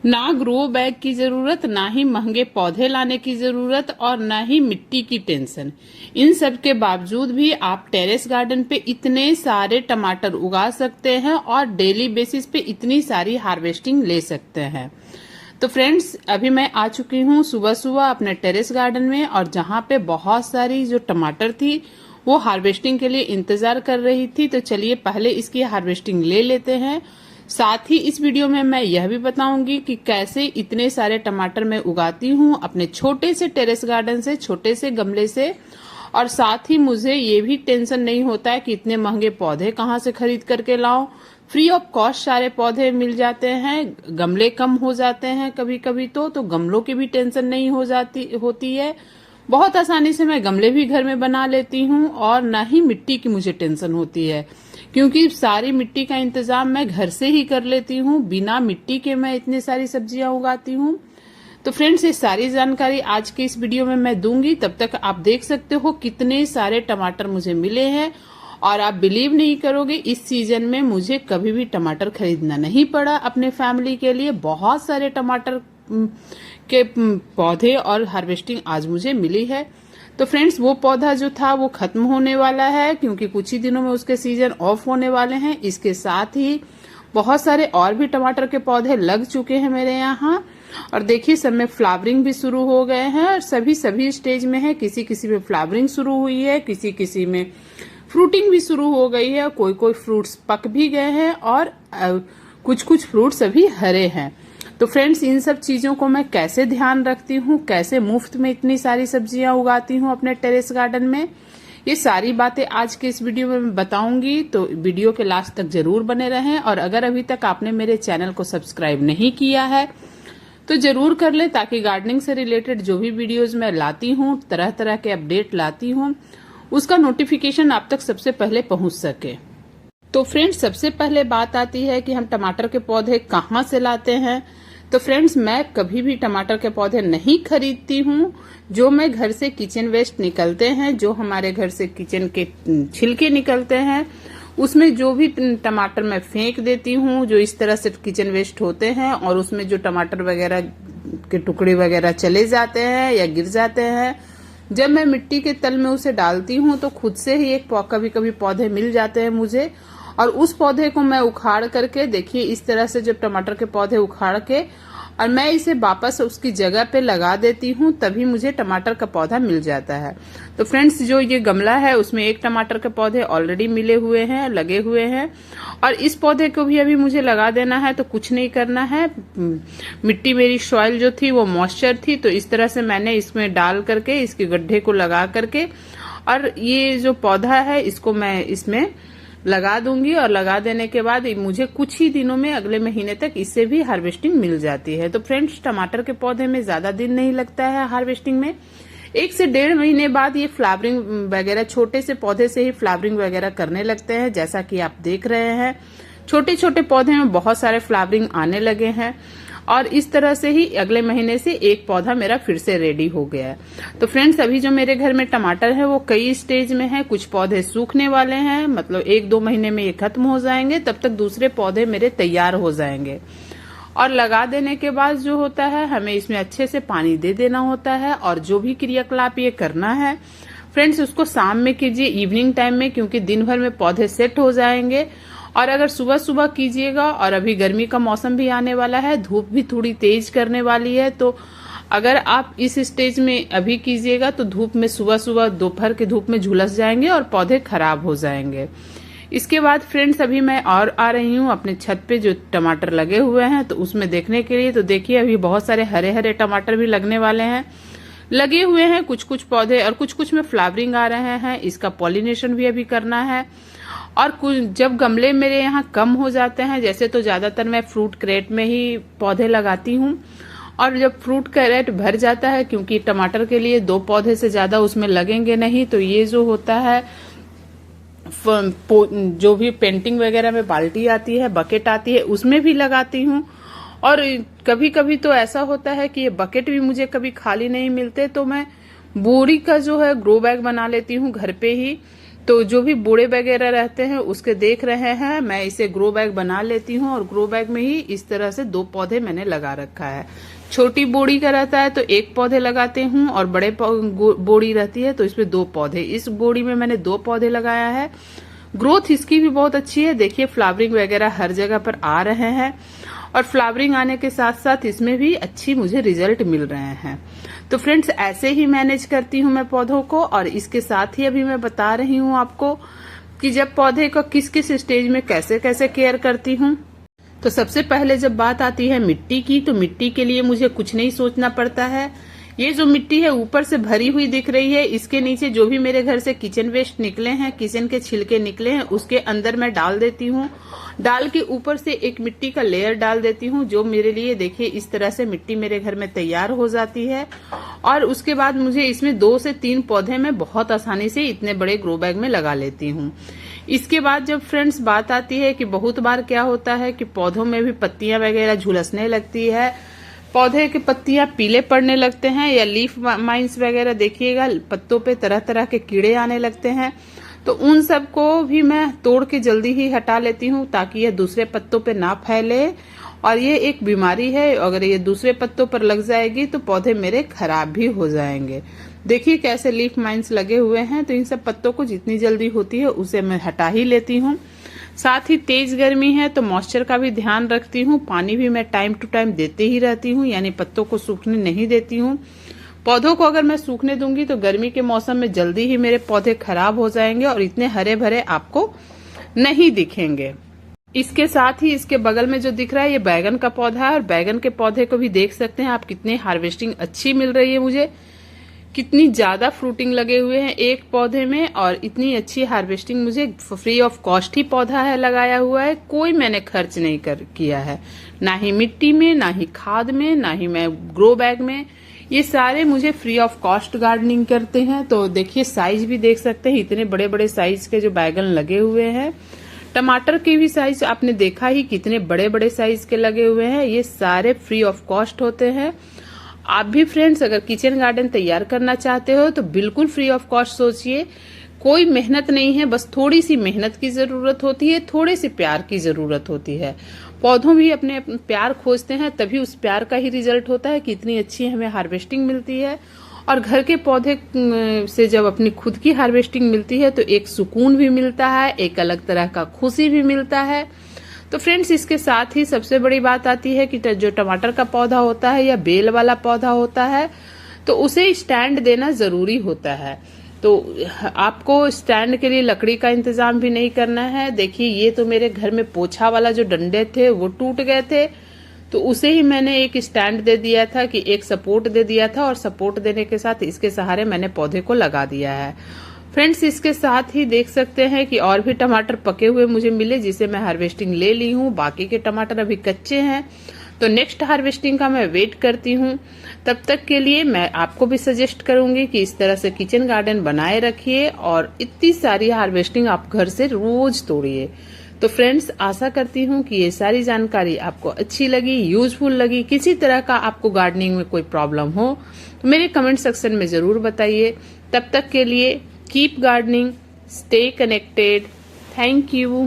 ना grow bag की जरूरत, ना ही महंगे पौधे लाने की जरूरत और ना ही मिट्टी की टेंशन। इन सब के बावजूद भी आप टेरेस गार्डन पे इतने सारे टमाटर उगा सकते हैं और डेली बेसिस पे इतनी सारी हार्वेस्टिंग ले सकते हैं। तो फ्रेंड्स, अभी मैं आ चुकी हूँ सुबह सुबह अपने टेरेस गार्डन में, और जहाँ पे बहुत सारी जो टमाटर थी वो हार्वेस्टिंग के लिए इंतजार कर रही थी। तो चलिए पहले इसकी हार्वेस्टिंग ले लेते हैं। साथ ही इस वीडियो में मैं यह भी बताऊंगी कि कैसे इतने सारे टमाटर मैं उगाती हूँ अपने छोटे से टेरेस गार्डन से, छोटे से गमले से। और साथ ही मुझे ये भी टेंशन नहीं होता है कि इतने महंगे पौधे कहाँ से खरीद करके लाऊं। फ्री ऑफ कॉस्ट सारे पौधे मिल जाते हैं, गमले कम हो जाते हैं कभी कभी तो गमलों की भी टेंशन नहीं होती है। बहुत आसानी से मैं गमले भी घर में बना लेती हूँ और ना ही मिट्टी की मुझे टेंशन होती है, क्योंकि सारी मिट्टी का इंतजाम मैं घर से ही कर लेती हूँ। बिना मिट्टी के मैं इतनी सारी सब्जियां उगाती हूँ। तो फ्रेंड्स, ये सारी जानकारी आज के इस वीडियो में मैं दूंगी। तब तक आप देख सकते हो कितने सारे टमाटर मुझे मिले हैं, और आप बिलीव नहीं करोगे, इस सीजन में मुझे कभी भी टमाटर खरीदना नहीं पड़ा अपने फैमिली के लिए। बहुत सारे टमाटर के पौधे और हार्वेस्टिंग आज मुझे मिली है। तो फ्रेंड्स, वो पौधा जो था वो खत्म होने वाला है, क्योंकि कुछ ही दिनों में उसके सीजन ऑफ होने वाले हैं। इसके साथ ही बहुत सारे और भी टमाटर के पौधे लग चुके हैं मेरे यहाँ, और देखिए सब में फ्लावरिंग भी शुरू हो गए हैं, और सभी स्टेज में है। किसी किसी में फ्लावरिंग शुरू हुई है, किसी किसी में फ्रूटिंग भी शुरू हो गई है, कोई फ्रूट्स पक भी गए हैं, और कुछ फ्रूट्स अभी हरे हैं। तो फ्रेंड्स, इन सब चीजों को मैं कैसे ध्यान रखती हूँ, कैसे मुफ्त में इतनी सारी सब्जियां उगाती हूँ अपने टेरेस गार्डन में, ये सारी बातें आज के इस वीडियो में मैं बताऊंगी। तो वीडियो के लास्ट तक जरूर बने रहें, और अगर अभी तक आपने मेरे चैनल को सब्सक्राइब नहीं किया है तो जरूर कर ले, ताकि गार्डनिंग से रिलेटेड जो भी वीडियोज मैं लाती हूँ, तरह तरह के अपडेट लाती हूँ, उसका नोटिफिकेशन आप तक सबसे पहले पहुंच सके। तो फ्रेंड्स, सबसे पहले बात आती है कि हम टमाटर के पौधे कहाँ से लाते हैं। तो फ्रेंड्स, मैं कभी भी टमाटर के पौधे नहीं खरीदती हूँ। जो मैं घर से किचन वेस्ट निकलते हैं, जो हमारे घर से किचन के छिलके निकलते हैं, उसमें जो भी टमाटर मैं फेंक देती हूँ, जो इस तरह से किचन वेस्ट होते हैं, और उसमें जो टमाटर वगैरह के टुकड़े वगैरह चले जाते हैं या गिर जाते हैं, जब मैं मिट्टी के तल में उसे डालती हूँ तो खुद से ही एक कभी कभी पौधे मिल जाते हैं मुझे, और उस पौधे को मैं उखाड़ करके, देखिए इस तरह से जब टमाटर के पौधे उखाड़ के और मैं इसे वापस उसकी जगह पे लगा देती हूँ, तभी मुझे टमाटर का पौधा मिल जाता है। तो फ्रेंड्स, जो ये गमला है उसमें एक टमाटर के पौधे ऑलरेडी मिले हुए हैं, लगे हुए हैं, और इस पौधे को भी अभी मुझे लगा देना है। तो कुछ नहीं करना है, मिट्टी मेरी सॉइल जो थी वो मॉइस्चर थी, तो इस तरह से मैंने इसमें डाल करके इसके गड्ढे को लगा करके, और ये जो पौधा है इसको मैं इसमें लगा दूंगी, और लगा देने के बाद मुझे कुछ ही दिनों में, अगले महीने तक इससे भी हार्वेस्टिंग मिल जाती है। तो फ्रेंड्स, टमाटर के पौधे में ज्यादा दिन नहीं लगता है हार्वेस्टिंग में, 1 से 1.5 महीने बाद ये फ्लावरिंग वगैरह, छोटे से पौधे से ही फ्लावरिंग वगैरह करने लगते हैं। जैसा कि आप देख रहे हैं, छोटे छोटे पौधे में बहुत सारे फ्लावरिंग आने लगे हैं, और इस तरह से ही अगले महीने से एक पौधा मेरा फिर से रेडी हो गया है। तो फ्रेंड्स, अभी जो मेरे घर में टमाटर है वो कई स्टेज में है। कुछ पौधे सूखने वाले हैं, मतलब 1-2 महीने में ये खत्म हो जाएंगे, तब तक दूसरे पौधे मेरे तैयार हो जाएंगे। और लगा देने के बाद जो होता है, हमें इसमें अच्छे से पानी दे देना होता है, और जो भी क्रियाकलाप ये करना है फ्रेंड्स, उसको शाम में कीजिए, इवनिंग टाइम में, क्योंकि दिन भर में पौधे सेट हो जाएंगे। और अगर सुबह सुबह कीजिएगा, और अभी गर्मी का मौसम भी आने वाला है, धूप भी थोड़ी तेज करने वाली है, तो अगर आप इस स्टेज में अभी कीजिएगा तो धूप में सुबह सुबह दोपहर की धूप में झुलस जाएंगे और पौधे खराब हो जाएंगे। इसके बाद फ्रेंड्स, अभी मैं और आ रही हूँ अपने छत पे जो टमाटर लगे हुए हैं तो उसमें देखने के लिए। तो देखिए, अभी बहुत सारे हरे हरे टमाटर भी लगने वाले हैं, लगे हुए हैं कुछ कुछ पौधे, और कुछ कुछ में फ्लावरिंग आ रहे हैं। इसका पॉलिनेशन भी अभी करना है। और जब गमले मेरे यहाँ कम हो जाते हैं, जैसे, तो ज्यादातर मैं फ्रूट क्रेट में ही पौधे लगाती हूँ, और जब फ्रूट क्रेट भर जाता है, क्योंकि टमाटर के लिए 2 पौधे से ज्यादा उसमें लगेंगे नहीं, तो ये जो होता है, जो भी पेंटिंग वगैरह में बाल्टी आती है, बकेट आती है, उसमें भी लगाती हूँ। और कभी कभी तो ऐसा होता है कि ये बकेट भी मुझे कभी खाली नहीं मिलते, तो मैं बोरी का जो है ग्रो बैग बना लेती हूँ घर पे ही, तो जो भी बूढ़े वगैरह रहते हैं उसके देख रहे हैं, मैं इसे ग्रो बैग बना लेती हूँ और ग्रो बैग में ही इस तरह से 2 पौधे मैंने लगा रखा है। छोटी बोड़ी का रहता है तो 1 पौधे लगाते हूँ और बड़े बोड़ी रहती है तो इसमें 2 पौधे। इस बोड़ी में मैंने 2 पौधे लगाया है। ग्रोथ इसकी भी बहुत अच्छी है, देखिए फ्लावरिंग वगैरह हर जगह पर आ रहे हैं और फ्लावरिंग आने के साथ साथ इसमें भी अच्छी मुझे रिजल्ट मिल रहे हैं। तो फ्रेंड्स ऐसे ही मैनेज करती हूँ मैं पौधों को। और इसके साथ ही अभी मैं बता रही हूँ आपको कि जब पौधे को किस किस स्टेज में कैसे कैसे केयर करती हूँ। तो सबसे पहले जब बात आती है मिट्टी की, तो मिट्टी के लिए मुझे कुछ नहीं सोचना पड़ता है। ये जो मिट्टी है ऊपर से भरी हुई दिख रही है, इसके नीचे जो भी मेरे घर से किचन वेस्ट निकले हैं, किचन के छिलके निकले हैं, उसके अंदर मैं डाल देती हूँ। डाल के ऊपर से एक मिट्टी का लेयर डाल देती हूँ, जो मेरे लिए देखिए इस तरह से मिट्टी मेरे घर में तैयार हो जाती है। और उसके बाद मुझे इसमें 2 से 3 पौधे मैं बहुत आसानी से इतने बड़े ग्रो बैग में लगा लेती हूँ। इसके बाद जब फ्रेंड्स बात आती है कि बहुत बार क्या होता है कि पौधों में भी पत्तियां वगैरह झुलसने लगती है, पौधे की पत्तियां पीले पड़ने लगते हैं या लीफ माइंस वगैरह देखिएगा पत्तों पे तरह तरह के कीड़े आने लगते हैं, तो उन सब को भी मैं तोड़ के जल्दी ही हटा लेती हूँ ताकि यह दूसरे पत्तों पे ना फैले। और ये एक बीमारी है, अगर ये दूसरे पत्तों पर लग जाएगी तो पौधे मेरे खराब भी हो जाएंगे। देखिए कैसे लीफ माइंस लगे हुए हैं, तो इन सब पत्तों को जितनी जल्दी होती है उसे मैं हटा ही लेती हूँ। साथ ही तेज गर्मी है तो मॉइस्चर का भी ध्यान रखती हूँ। पानी भी मैं टाइम टू टाइम देते ही रहती हूँ, यानी पत्तों को सूखने नहीं देती हूँ। पौधों को अगर मैं सूखने दूंगी तो गर्मी के मौसम में जल्दी ही मेरे पौधे खराब हो जाएंगे और इतने हरे भरे आपको नहीं दिखेंगे। इसके साथ ही इसके बगल में जो दिख रहा है ये बैगन का पौधा है और बैगन के पौधे को भी देख सकते हैं आप कितने हार्वेस्टिंग अच्छी मिल रही है मुझे, कितनी ज्यादा फ्रूटिंग लगे हुए हैं एक पौधे में और इतनी अच्छी हार्वेस्टिंग मुझे फ्री ऑफ कॉस्ट ही पौधा है लगाया हुआ है। कोई मैंने खर्च नहीं किया है, ना ही मिट्टी में, ना ही खाद में, ना ही मैं ग्रो बैग में। ये सारे मुझे फ्री ऑफ कॉस्ट गार्डनिंग करते हैं। तो देखिए साइज भी देख सकते हैं, इतने बड़े बड़े साइज के जो बैगन लगे हुए हैं। टमाटर के भी साइज आपने देखा ही कितने बड़े बड़े साइज के लगे हुए हैं। ये सारे फ्री ऑफ कॉस्ट होते हैं। आप भी फ्रेंड्स अगर किचन गार्डन तैयार करना चाहते हो तो बिल्कुल फ्री ऑफ कॉस्ट सोचिए। कोई मेहनत नहीं है, बस थोड़ी सी मेहनत की जरूरत होती है, थोड़े से प्यार की जरूरत होती है। पौधों भी अपने प्यार खोजते हैं, तभी उस प्यार का ही रिजल्ट होता है कि इतनी अच्छी हमें हार्वेस्टिंग मिलती है। और घर के पौधे से जब अपनी खुद की हार्वेस्टिंग मिलती है तो एक सुकून भी मिलता है, एक अलग तरह का खुशी भी मिलता है। तो फ्रेंड्स इसके साथ ही सबसे बड़ी बात आती है कि जो टमाटर का पौधा होता है या बेल वाला पौधा होता है तो उसे स्टैंड देना जरूरी होता है। तो आपको स्टैंड के लिए लकड़ी का इंतजाम भी नहीं करना है। देखिए ये तो मेरे घर में पोछा वाला जो डंडे थे वो टूट गए थे, तो उसे ही मैंने एक स्टैंड दे दिया था कि एक सपोर्ट दे दिया था और सपोर्ट देने के साथ इसके सहारे मैंने पौधे को लगा दिया है। फ्रेंड्स इसके साथ ही देख सकते हैं कि और भी टमाटर पके हुए मुझे मिले जिसे मैं हार्वेस्टिंग ले ली हूँ। बाकी के टमाटर अभी कच्चे हैं, तो नेक्स्ट हार्वेस्टिंग का मैं वेट करती हूँ। तब तक के लिए मैं आपको भी सजेस्ट करूंगी कि इस तरह से किचन गार्डन बनाए रखिए और इतनी सारी हार्वेस्टिंग आप घर से रोज तोड़िए। तो फ्रेंड्स आशा करती हूँ कि ये सारी जानकारी आपको अच्छी लगी, यूजफुल लगी। किसी तरह का आपको गार्डनिंग में कोई प्रॉब्लम हो तो मेरे कमेंट सेक्शन में जरूर बताइए। तब तक के लिए keep gardening, stay connected. Thank you.